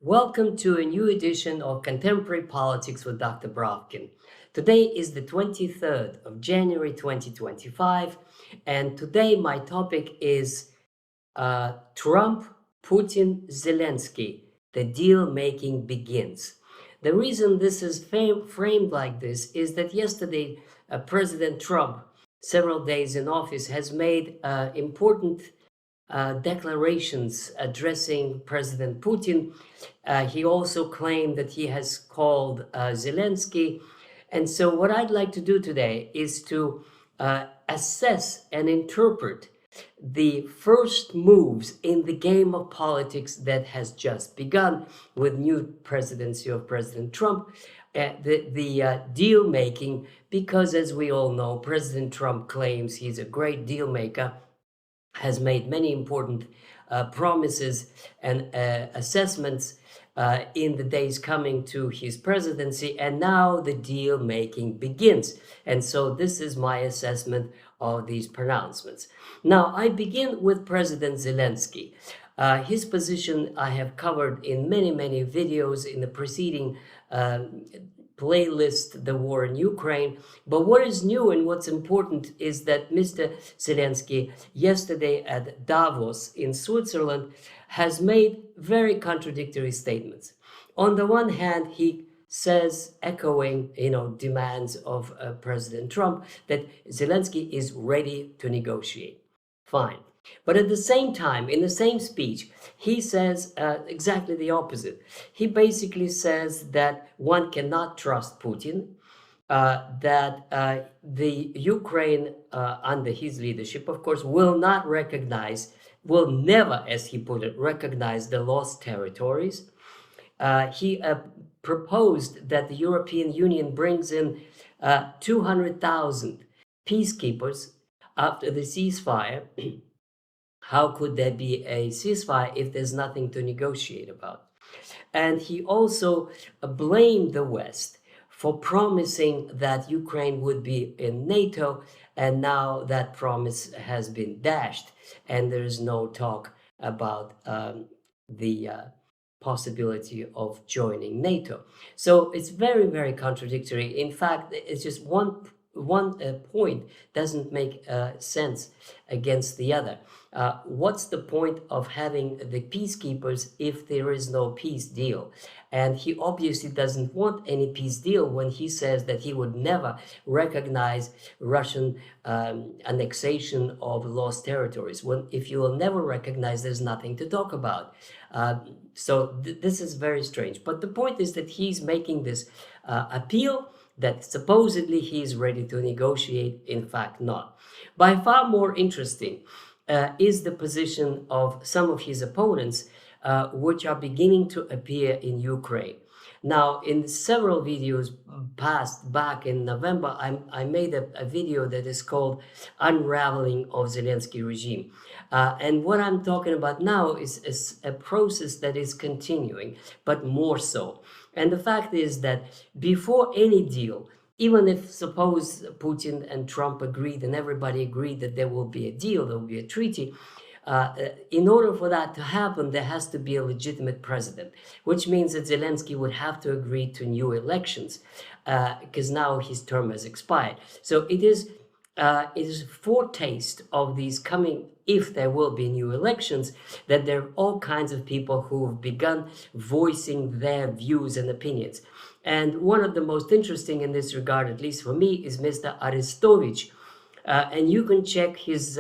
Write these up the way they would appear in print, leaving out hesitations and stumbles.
Welcome to a new edition of Contemporary Politics with Dr. Brovkin. Today is the 23rd of January 2025, and today my topic is Trump, Putin, Zelensky. The deal making begins. The reason this is framed like this is that yesterday President Trump, several days in office, has made important declarations addressing President Putin. He also claimed that he has called Zelensky. And so what I'd like to do today is to assess and interpret the first moves in the game of politics that has just begun with new presidency of President Trump, the deal making, because as we all know, President Trump claims he's a great deal maker, has made many important promises and assessments in the days coming to his presidency, and now the deal making begins. And so this is my assessment of these pronouncements. Now, I begin with President Zelensky. His position I have covered in many videos in the preceding playlist, The War in Ukraine. But what is new and what's important is that Mr. Zelensky yesterday at Davos in Switzerland has made very contradictory statements. On the one hand, he says, echoing demands of President Trump, that Zelensky is ready to negotiate. Fine. But at the same time, in the same speech, he says exactly the opposite. He basically says that one cannot trust Putin, that the Ukraine under his leadership, of course, will never, as he put it, recognize the lost territories. He proposed that the European Union brings in 200,000 peacekeepers after the ceasefire. How could there be a ceasefire if there's nothing to negotiate about? And he also blamed the West for promising that Ukraine would be in NATO, and now that promise has been dashed, and there is no talk about the possibility of joining NATO. So it's very contradictory. In fact, it's just one point doesn't make sense against the other. What's the point of having the peacekeepers if there is no peace deal? And he obviously doesn't want any peace deal when he says that he would never recognize Russian annexation of lost territories. If you will never recognize, there's nothing to talk about. So this is very strange. But the point is that he's making this appeal that supposedly he is ready to negotiate, in fact not. By far more interesting is the position of some of his opponents, which are beginning to appear in Ukraine. Now, in several videos back in November, I made a video that is called Unraveling of Zelensky Regime. And what I'm talking about now is a process that is continuing, but more so. And the fact is that before any deal, even if suppose Putin and Trump agreed and everybody agreed that there will be a deal, there will be a treaty, in order for that to happen, there has to be a legitimate president, which means that Zelensky would have to agree to new elections because now his term has expired. So it is a foretaste of these coming, if there will be new elections, that there are all kinds of people who have begun voicing their views and opinions. And one of the most interesting in this regard, at least for me, is Mr. Arestovich. And you can check his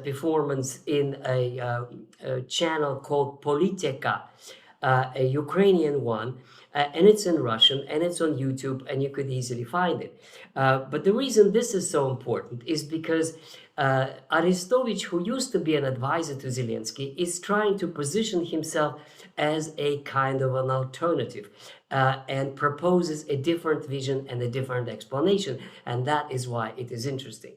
performance in a channel called Politika, a Ukrainian one, and it's in Russian, and it's on YouTube, and you could easily find it. But the reason this is so important is because Arestovich, who used to be an advisor to Zelensky, is trying to position himself as a kind of an alternative and proposes a different vision and a different explanation, and that is why it is interesting.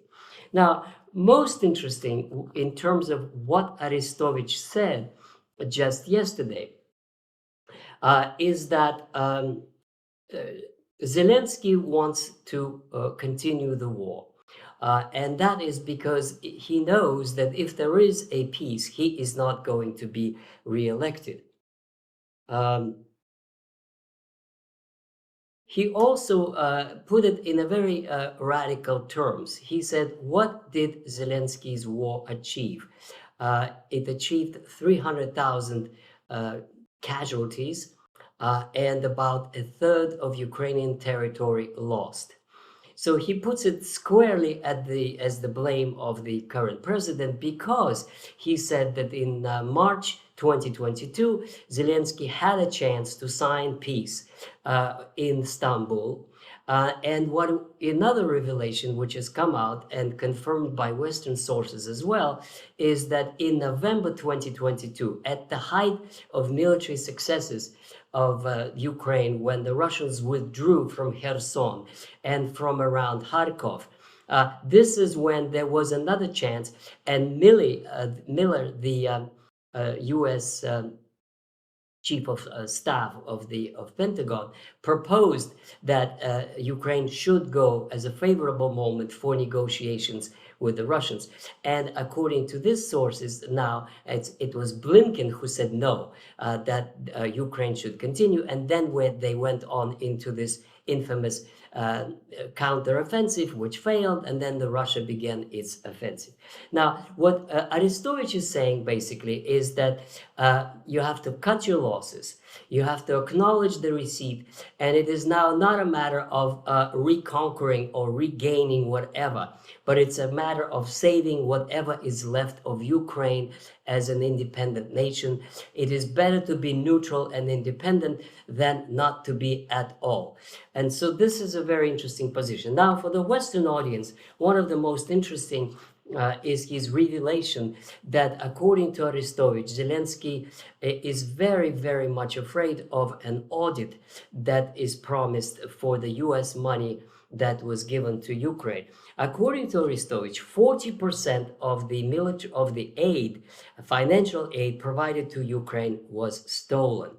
Now, most interesting in terms of what Arestovich said just yesterday is that Zelensky wants to continue the war. And that is because he knows that if there is a peace, he is not going to be re-elected. He also put it in a very radical terms. He said, what did Zelensky's war achieve? It achieved 300,000 casualties and about a third of Ukrainian territory lost. So he puts it squarely as the blame of the current president, because he said that in March 2022, Zelensky had a chance to sign peace in Istanbul. And another revelation which has come out and confirmed by Western sources as well is that in November 2022, at the height of military successes of Ukraine, when the Russians withdrew from Kherson and from around Kharkov, this is when there was another chance, and Miller, the U.S. Chief of Staff of Pentagon, proposed that Ukraine should go as a favorable moment for negotiations with the Russians. And according to these sources, now it was Blinken who said no, that Ukraine should continue. And then when they went on into this infamous counteroffensive, which failed, and then Russia began its offensive. Now, what Arestovich is saying basically is that you have to cut your losses, you have to acknowledge the receipt, and it is now not a matter of reconquering or regaining whatever, but it's a matter of saving whatever is left of Ukraine as an independent nation. It is better to be neutral and independent than not to be at all. And so this is a very interesting position. Now, for the Western audience, one of the most interesting is his revelation that, according to Arestovich, Zelensky is very, very much afraid of an audit that is promised for the US money that was given to Ukraine. According to Arestovich, 40% of the aid, financial aid provided to Ukraine, was stolen.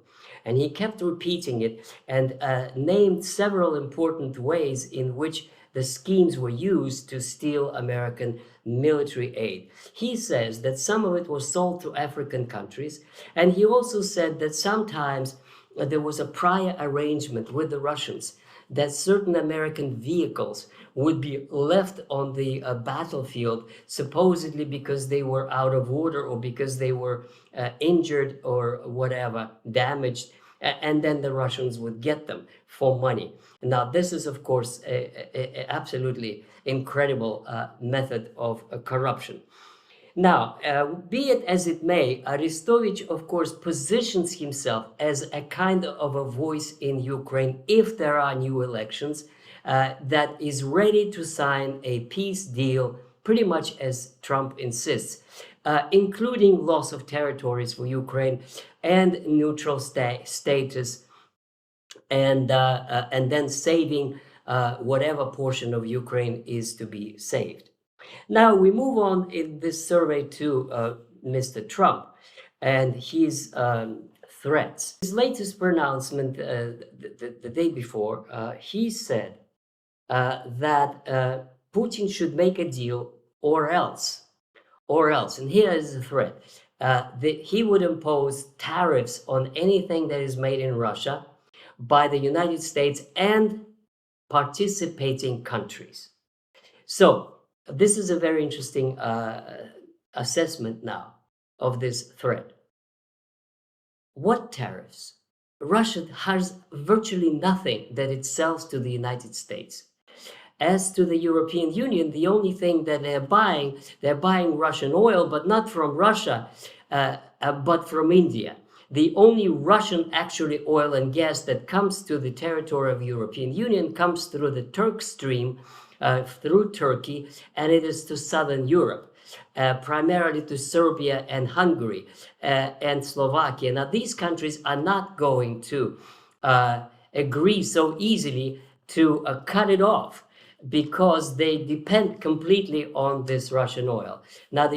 And he kept repeating it and named several important ways in which the schemes were used to steal American military aid. He says that some of it was sold to African countries, and he also said that sometimes there was a prior arrangement with the Russians that certain American vehicles would be left on the battlefield, supposedly because they were out of order or because they were injured or whatever, damaged, and then the Russians would get them for money. Now, this is, of course, a absolutely incredible method of corruption. Now, be it as it may, Arestovich, of course, positions himself as a kind of a voice in Ukraine if there are new elections, that is ready to sign a peace deal, pretty much as Trump insists, including loss of territories for Ukraine and neutral status, and then saving whatever portion of Ukraine is to be saved. Now we move on in this survey to Mr. Trump and his threats. His latest pronouncement the day before, he said that Putin should make a deal or else. And here is the threat. He would impose tariffs on anything that is made in Russia by the United States and participating countries. So this is a very interesting assessment now of this threat. What tariffs? Russia has virtually nothing that it sells to the United States. As to the European Union, the only thing that they're buying Russian oil, but not from Russia, but from India. The only Russian actually oil and gas that comes to the territory of the European Union comes through the Turk Stream, through Turkey, and it is to southern Europe, primarily to Serbia and Hungary and Slovakia. Now, these countries are not going to agree so easily to cut it off, because they depend completely on this Russian oil. Now,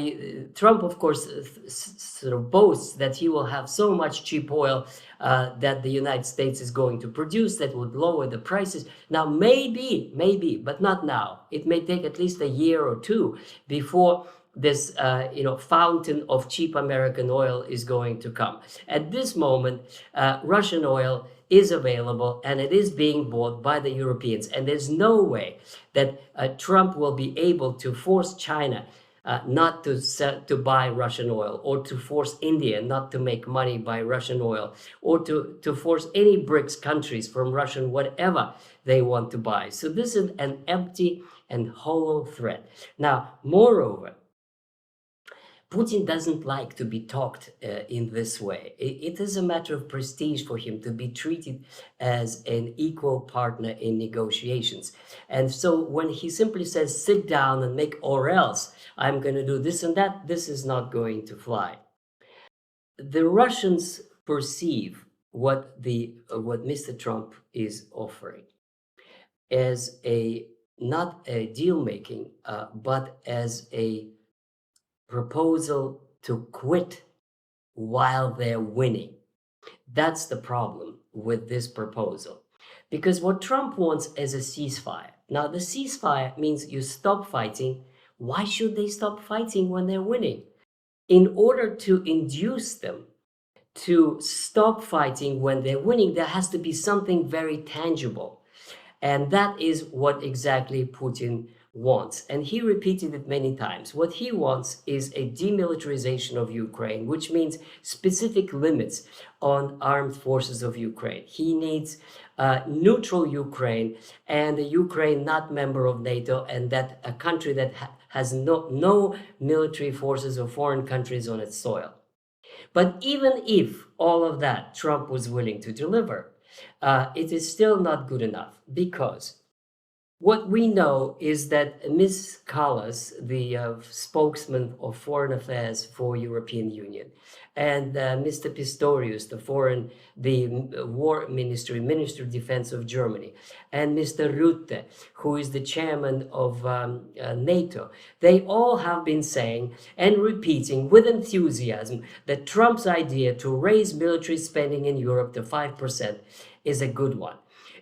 Trump, of course, sort of boasts that he will have so much cheap oil that the United States is going to produce that would lower the prices. Now, maybe, but not now. It may take at least a year or two before this fountain of cheap American oil is going to come. At this moment, Russian oil is available and it is being bought by the Europeans, and there's no way that Trump will be able to force China not to buy Russian oil, or to force India not to make money by Russian oil, or to force any BRICS countries from Russian whatever they want to buy. So this is an empty and hollow threat. Now, moreover, Putin doesn't like to be talked in this way. It is a matter of prestige for him to be treated as an equal partner in negotiations. And so when he simply says, sit down and make, or else I'm going to do this and that, this is not going to fly. The Russians perceive what Mr. Trump is offering as not a deal making, but as a proposal to quit while they're winning. That's the problem with this proposal. Because what Trump wants is a ceasefire. Now, the ceasefire means you stop fighting. Why should they stop fighting when they're winning? In order to induce them to stop fighting when they're winning, there has to be something very tangible. And that is what exactly Putin wants. And he repeated it many times. What he wants is a demilitarization of Ukraine, which means specific limits on armed forces of Ukraine. He needs neutral Ukraine, and a Ukraine not member of NATO, and that a country that has no military forces of foreign countries on its soil. But even if all of that Trump was willing to deliver, it is still not good enough, because what we know is that Ms. Callas, the spokesman of Foreign Affairs for European Union, and Mr. Pistorius, the War Minister of Defense of Germany, and Mr. Rutte, who is the chairman of NATO, they all have been saying and repeating with enthusiasm that Trump's idea to raise military spending in Europe to 5% is a good one.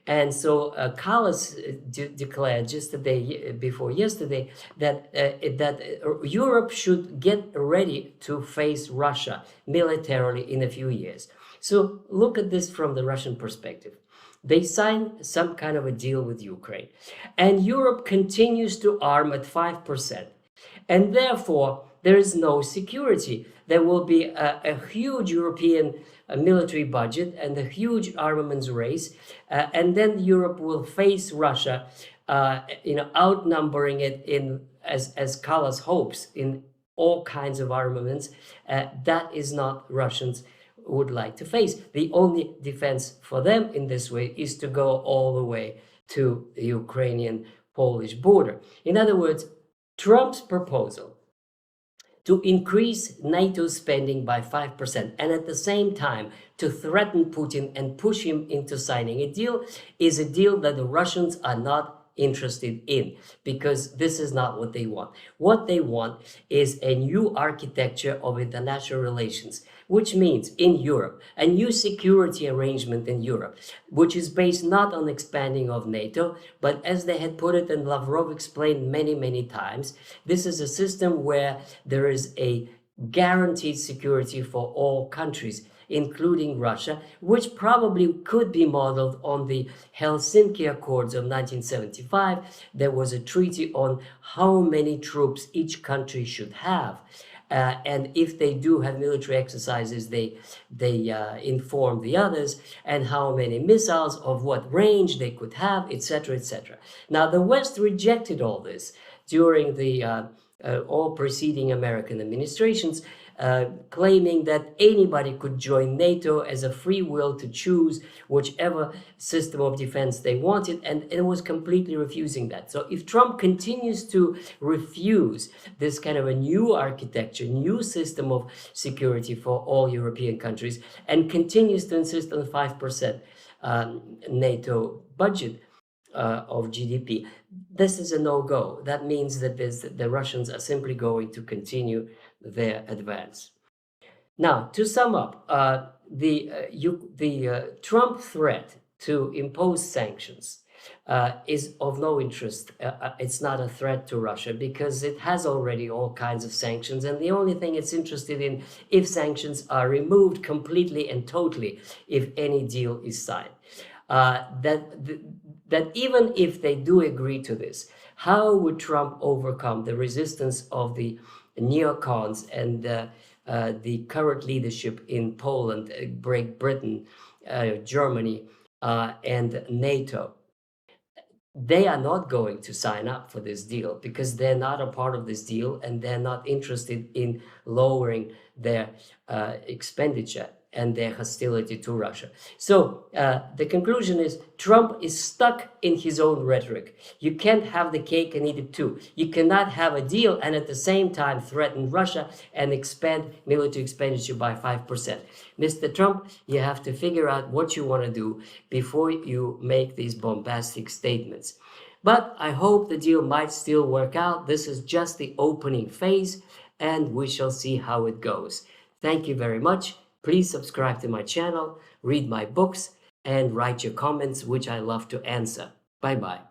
And so Callas declared just the day before yesterday that Europe should get ready to face Russia militarily in a few years. So look at this from the Russian perspective. They signed some kind of a deal with Ukraine, and Europe continues to arm at 5%. And therefore, there is no security. There will be a huge European military budget and a huge armaments race, and then Europe will face Russia, outnumbering it as Callas hopes, in all kinds of armaments. That is not Russians would like to face. The only defense for them in this way is to go all the way to the Ukrainian-Polish border. In other words, Trump's proposal to increase NATO spending by 5% and at the same time to threaten Putin and push him into signing a deal is a deal that the Russians are not interested in, because this is not what they want. What they want is a new architecture of international relations, which means in Europe, a new security arrangement in Europe, which is based not on expanding of NATO, but as they had put it and Lavrov explained many, many times, this is a system where there is a guaranteed security for all countries, including Russia, which probably could be modeled on the Helsinki Accords of 1975. There was a treaty on how many troops each country should have. And if they do have military exercises, they inform the others, and how many missiles, of what range they could have, etc., etc. Now, the West rejected all this during the all preceding American administrations, claiming that anybody could join NATO as a free will to choose whichever system of defense they wanted, and it was completely refusing that. So if Trump continues to refuse this kind of a new architecture, new system of security for all European countries, and continues to insist on 5% NATO budget of GDP, this is a no-go. That means that the Russians are simply going to continue their advance. Now, to sum up, the Trump threat to impose sanctions is of no interest. It's not a threat to Russia because it has already all kinds of sanctions, and the only thing it's interested in, if sanctions are removed completely and totally, if any deal is signed. That even if they do agree to this, how would Trump overcome the resistance of the neocons and the current leadership in Poland, Great Britain, Germany, and NATO? They are not going to sign up for this deal because they're not a part of this deal, and they're not interested in lowering their expenditure and their hostility to Russia. So the conclusion is Trump is stuck in his own rhetoric. You can't have the cake and eat it too. You cannot have a deal and at the same time threaten Russia and expand military expenditure by 5%. Mr. Trump, you have to figure out what you want to do before you make these bombastic statements. But I hope the deal might still work out. This is just the opening phase, and we shall see how it goes. Thank you very much. Please subscribe to my channel, read my books, and write your comments, which I love to answer. Bye-bye.